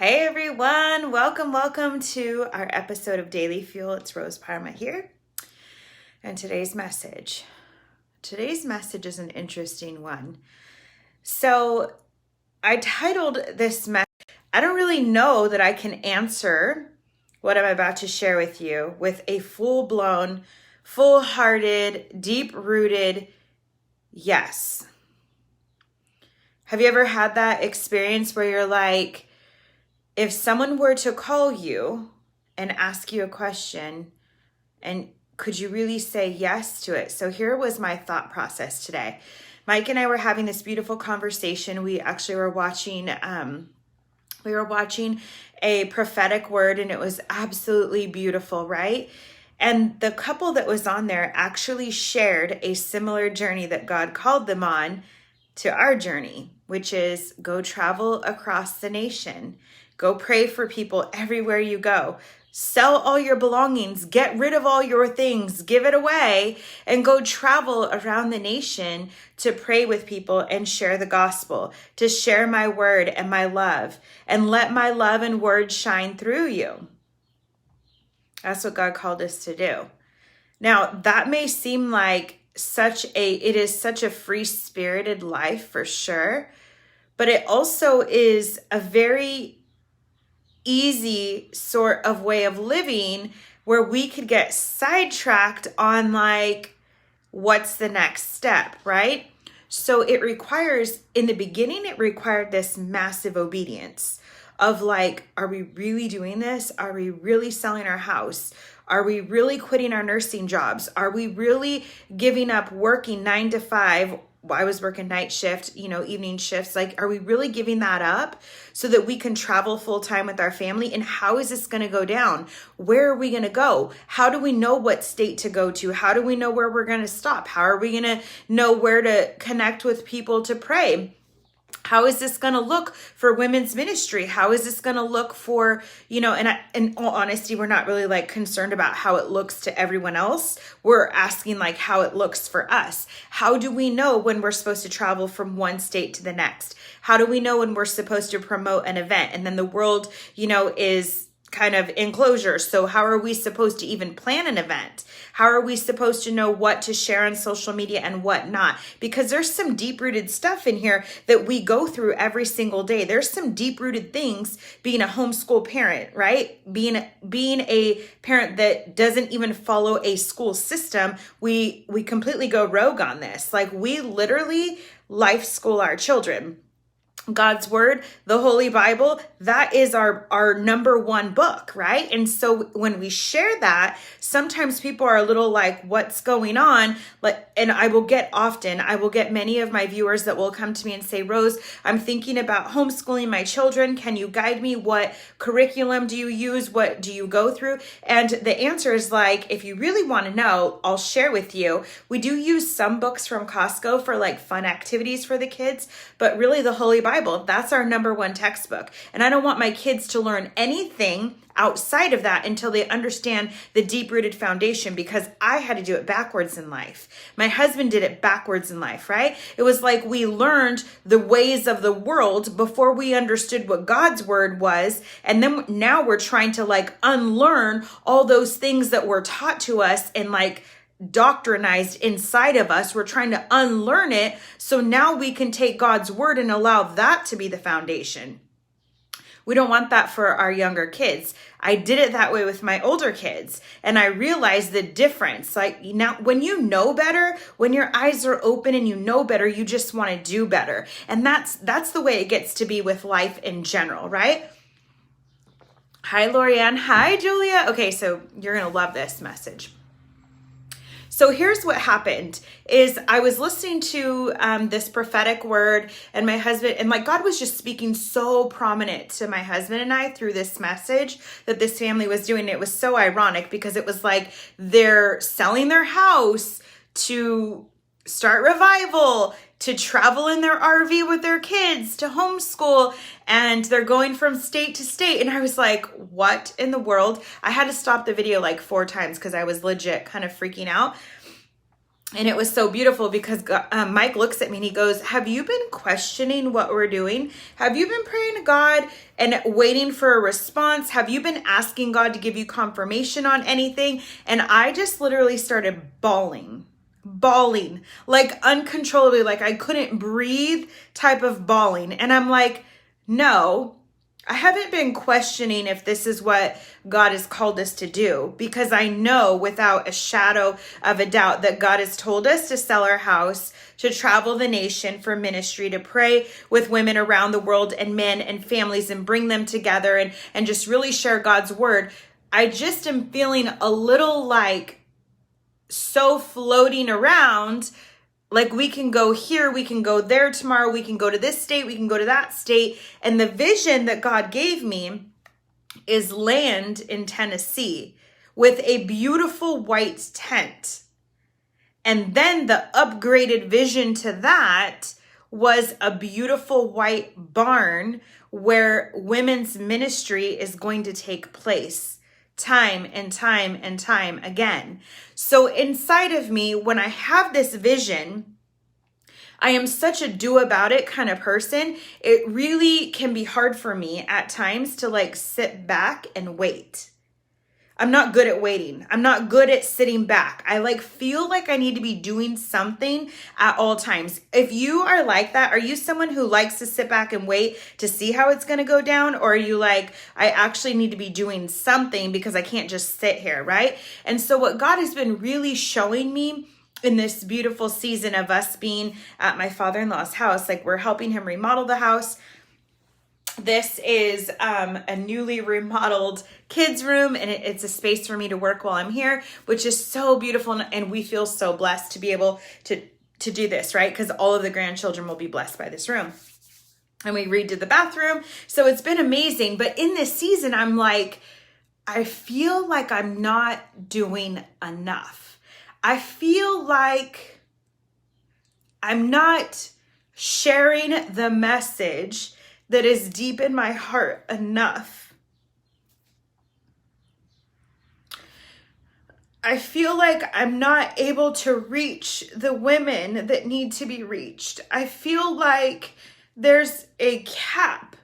Hey everyone, welcome to our episode of Daily Fuel. It's Rose Parma here. And today's message is an interesting one. So I titled this message, I don't really know that I can answer what I'm about to share with you with a full-blown, full-hearted, deep-rooted yes. Have you ever had that experience where you're like, if someone were to call you and ask you a question, and could you really say yes to it? So here was my thought process today. Mike and I were having this beautiful conversation. We actually were watching a prophetic word, and it was absolutely beautiful, right? And the couple that was on there actually shared a similar journey that God called them on to our journey, which is go travel across the nation. Go pray for people everywhere you go. Sell all your belongings, get rid of all your things, give it away, and go travel around the nation to pray with people and share the gospel, to share my word and my love, and let my love and word shine through you. That's what God called us to do. Now, that may seem like it is such a free-spirited life for sure, but it also is a very easy sort of way of living where we could get sidetracked on like, what's the next step, right? So in the beginning, it required this massive obedience of like, are we really doing this? Are we really selling our house? Are we really quitting our nursing jobs? Are we really giving up working 9 to 5? I was working night shift, evening shifts. Like, are we really giving that up so that we can travel full time with our family? And how is this going to go down? Where are we going to go? How do we know what state to go to? How do we know where we're going to stop? How are we going to know where to connect with people to pray? How is this going to look for women's ministry? How is this going to look for, and in all honesty, we're not really like concerned about how it looks to everyone else. We're asking like how it looks for us. How do we know when we're supposed to travel from one state to the next? How do we know when we're supposed to promote an event? And then the world, is kind of in closure. So how are we supposed to even plan an event? How are we supposed to know what to share on social media and what not? Because there's some deep-rooted stuff in here that we go through every single day. There's some deep-rooted things being a homeschool parent, right? Being a parent that doesn't even follow a school system. We completely go rogue on this. Like, we literally life school our children. God's word, the Holy Bible, that is our number one book, right? And so when we share that, sometimes people are a little like, what's going on? And I will get many of my viewers that will come to me and say, Rose, I'm thinking about homeschooling my children. Can you guide me? What curriculum do you use? What do you go through? And the answer is like, if you really want to know, I'll share with you. We do use some books from Costco for like fun activities for the kids, but really the Holy Bible, that's our number one textbook. And I don't want my kids to learn anything outside of that until they understand the deep-rooted foundation, because I had to do it backwards in life. My husband did it backwards in life, right? It was like we learned the ways of the world before we understood what God's word was. And then now we're trying to like unlearn all those things that were taught to us and like doctrinized inside of us. We're trying to unlearn it so now we can take God's word and allow that to be the foundation. We don't want that for our younger kids. I did it that way with my older kids, and I realized the difference. Like, now, when you know better, when your eyes are open and you know better, you just want to do better. And that's the way it gets to be with life in general, right? Hi, Lorianne. Hi, Julia. Okay, so you're going to love this message. So here's what happened is I was listening to this prophetic word, and my husband, and like God was just speaking so prominent to my husband and I through this message that this family was doing. It was so ironic because it was like they're selling their house to start revival, to travel in their RV with their kids, to homeschool, and they're going from state to state. And I was like, what in the world? I had to stop the video like 4 times because I was legit kind of freaking out. And it was so beautiful because Mike looks at me and he goes, have you been questioning what we're doing? Have you been praying to God and waiting for a response? Have you been asking God to give you confirmation on anything? And I just literally started bawling, like uncontrollably, like I couldn't breathe type of bawling. And I'm like, no, I haven't been questioning if this is what God has called us to do, because I know without a shadow of a doubt that God has told us to sell our house, to travel the nation for ministry, to pray with women around the world and men and families and bring them together and just really share God's word. I just am feeling a little like so floating around. Like we can go here, we can go there tomorrow, we can go to this state, we can go to that state. And the vision that God gave me is land in Tennessee with a beautiful white tent. And then the upgraded vision to that was a beautiful white barn where women's ministry is going to take place time and time and time again. So inside of me, when I have this vision, I am such a do about it kind of person. It really can be hard for me at times to like sit back and wait. I'm not good at waiting. I'm not good at sitting back. I like feel like I need to be doing something at all times. If you are like that, are you someone who likes to sit back and wait to see how it's going to go down? Or are you like, I actually need to be doing something because I can't just sit here, right? And so what God has been really showing me in this beautiful season of us being at my father-in-law's house, like we're helping him remodel the house. This is a newly remodeled kids room, and it's a space for me to work while I'm here, which is so beautiful. And we feel so blessed to be able to do this, right? Because all of the grandchildren will be blessed by this room. And we redid the bathroom. So it's been amazing. But in this season, I'm like, I feel like I'm not doing enough. I feel like I'm not sharing the message that is deep in my heart enough. I feel like I'm not able to reach the women that need to be reached. I feel like there's a cap.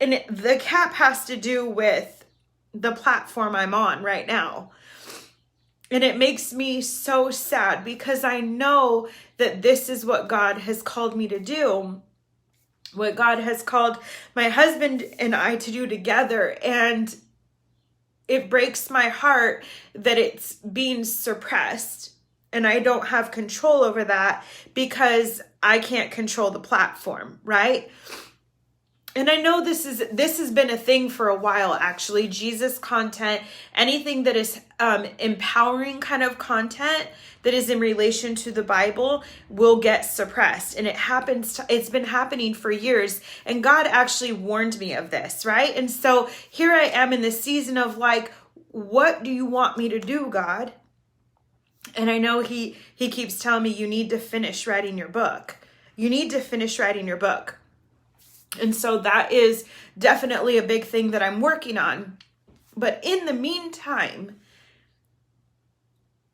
And the cap has to do with the platform I'm on right now. And it makes me so sad because I know that this is what God has called me to do. What God has called my husband and I to do together. And it breaks my heart that it's being suppressed and I don't have control over that because I can't control the platform, right? And I know this has been a thing for a while, actually. Jesus content, anything that is empowering kind of content that is in relation to the Bible will get suppressed. And it's been happening for years. And God actually warned me of this, right? And so here I am in this season of like, what do you want me to do, God? And I know he keeps telling me, you need to finish writing your book. You need to finish writing your book. And so that is definitely a big thing that I'm working on. But in the meantime,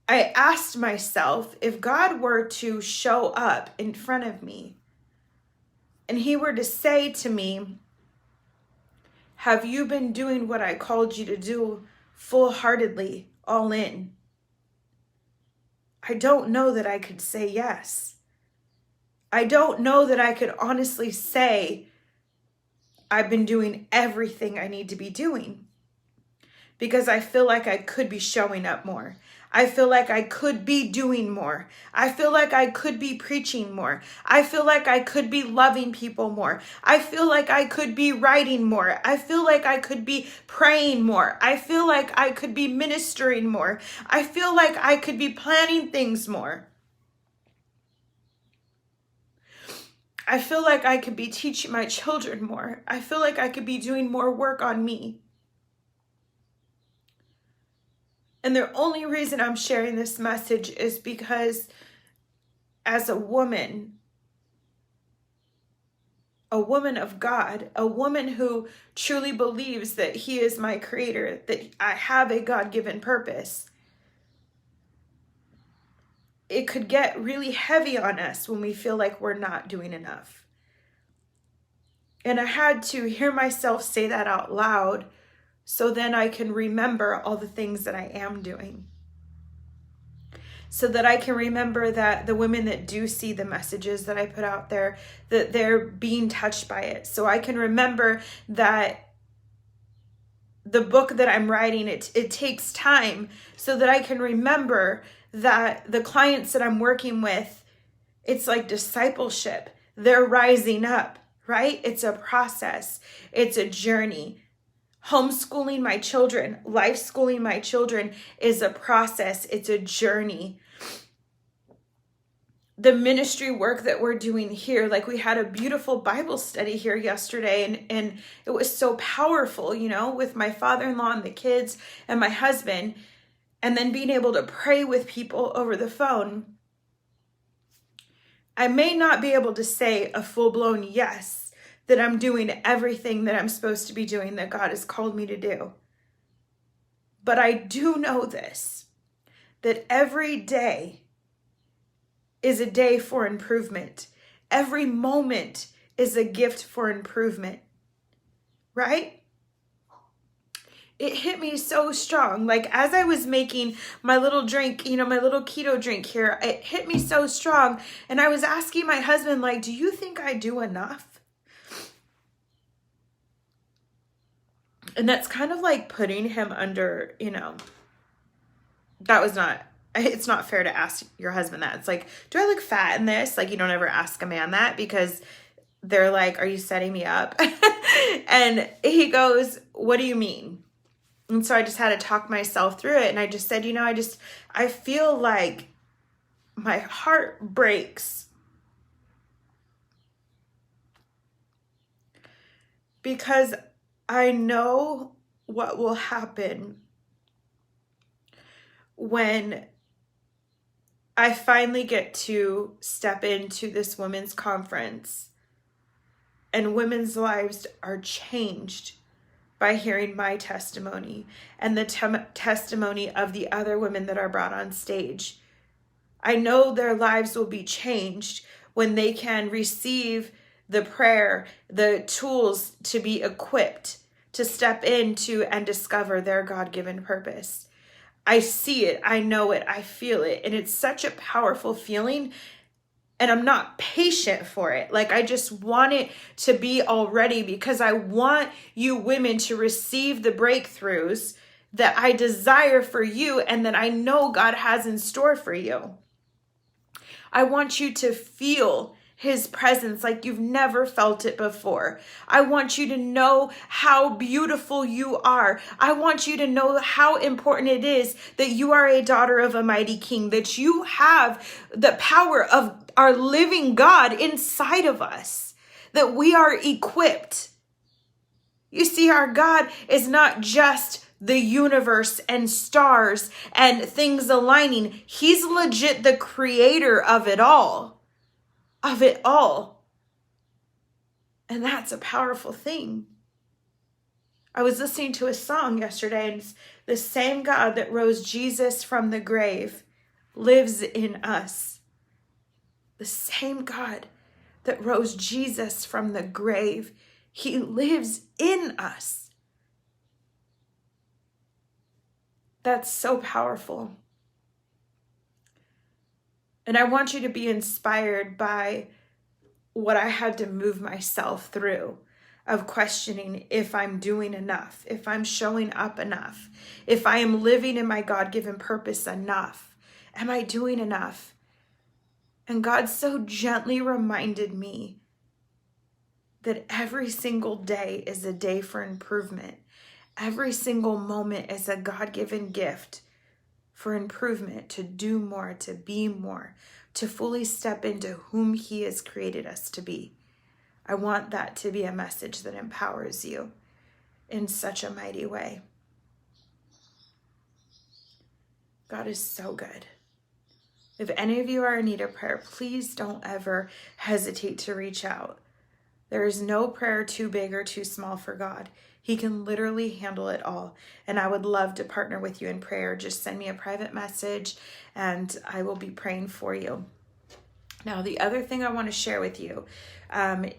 I asked myself, if God were to show up in front of me and he were to say to me, have you been doing what I called you to do full-heartedly, all in? I don't know that I could say yes. I don't know that I could honestly say, I've been doing everything I need to be doing, because I feel like I could be showing up more. I feel like I could be doing more. I feel like I could be preaching more. I feel like I could be loving people more. I feel like I could be writing more. I feel like I could be praying more. I feel like I could be ministering more. I feel like I could be planning things more. I feel like I could be teaching my children more. I feel like I could be doing more work on me. And the only reason I'm sharing this message is because as a woman of God, a woman who truly believes that he is my creator, that I have a God-given purpose, it could get really heavy on us when we feel like we're not doing enough. And I had to hear myself say that out loud so then I can remember all the things that I am doing. So that I can remember that the women that do see the messages that I put out there, that they're being touched by it. So I can remember that the book that I'm writing, it takes time, so that I can remember that the clients that I'm working with, it's like discipleship. They're rising up, right? It's a process. It's a journey. Homeschooling my children, life schooling my children is a process. It's a journey. The ministry work that we're doing here, like we had a beautiful Bible study here yesterday, and it was so powerful, with my father-in-law and the kids and my husband, and then being able to pray with people over the phone. I may not be able to say a full-blown yes, that I'm doing everything that I'm supposed to be doing, that God has called me to do. But I do know this, that every day is a day for improvement. Every moment is a gift for improvement, right? It hit me so strong. Like as I was making my little drink, my little keto drink here, it hit me so strong. And I was asking my husband, like, do you think I do enough? And that's kind of like putting him under, it's not fair to ask your husband that. It's like, do I look fat in this? Like, you don't ever ask a man that, because they're like, are you setting me up? And he goes, what do you mean? And so I just had to talk myself through it. And I just said, I feel like my heart breaks because I know what will happen when I finally get to step into this women's conference and women's lives are changed by hearing my testimony and the testimony of the other women that are brought on stage. I know their lives will be changed when they can receive the prayer, the tools to be equipped to step into and discover their God-given purpose. I see it, I know it, I feel it, and it's such a powerful feeling, and I'm not patient for it. Like, I just want it to be already, because I want you women to receive the breakthroughs that I desire for you and that I know God has in store for you. I want you to feel His presence like you've never felt it before. I want you to know how beautiful you are. I want you to know how important it is that you are a daughter of a mighty King, that you have the power of our living God inside of us, that we are equipped. You see, our God is not just the universe and stars and things aligning. He's legit the creator of it all. And that's a powerful thing. I was listening to a song yesterday, and it's the same God that rose Jesus from the grave lives in us. The same God that rose Jesus from the grave, He lives in us. That's so powerful. And I want you to be inspired by what I had to move myself through, of questioning if I'm doing enough, if I'm showing up enough, if I am living in my God-given purpose enough. Am I doing enough? And God so gently reminded me that every single day is a day for improvement. Every single moment is a God-given gift for improvement, to do more, to be more, to fully step into whom He has created us to be. I want that to be a message that empowers you in such a mighty way. God is so good. If any of you are in need of prayer, please don't ever hesitate to reach out. There is no prayer too big or too small for God. He can literally handle it all. And I would love to partner with you in prayer. Just send me a private message and I will be praying for you. Now, the other thing I want to share with you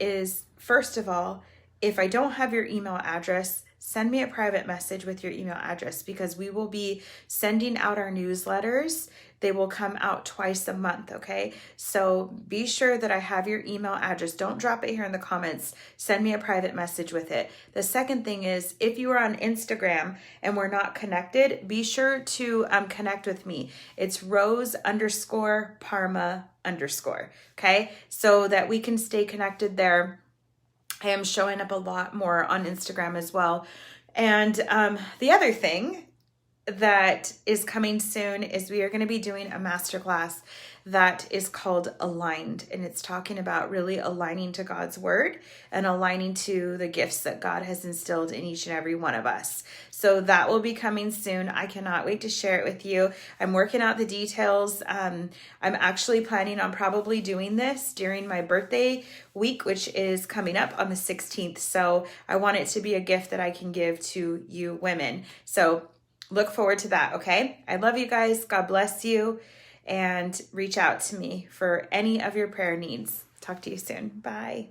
is, first of all, if I don't have your email address, send me a private message with your email address, because we will be sending out our newsletters. They will come out twice a month, okay? So be sure that I have your email address. Don't drop it here in the comments. Send me a private message with it. The second thing is, if you are on Instagram and we're not connected, be sure to connect with me. It's Rose_Parma_, okay? So that we can stay connected there. I am showing up a lot more on Instagram as well. And the other thing that is coming soon is we are going to be doing a masterclass that is called Aligned, and it's talking about really aligning to God's word and aligning to the gifts that God has instilled in each and every one of us. So that will be coming soon. I cannot wait to share it with you. I'm working out the details. I'm actually planning on probably doing this during my birthday week, which is coming up on the 16th. So I want it to be a gift that I can give to you women. So look forward to that, okay? I love you guys. God bless you. And reach out to me for any of your prayer needs. Talk to you soon. Bye.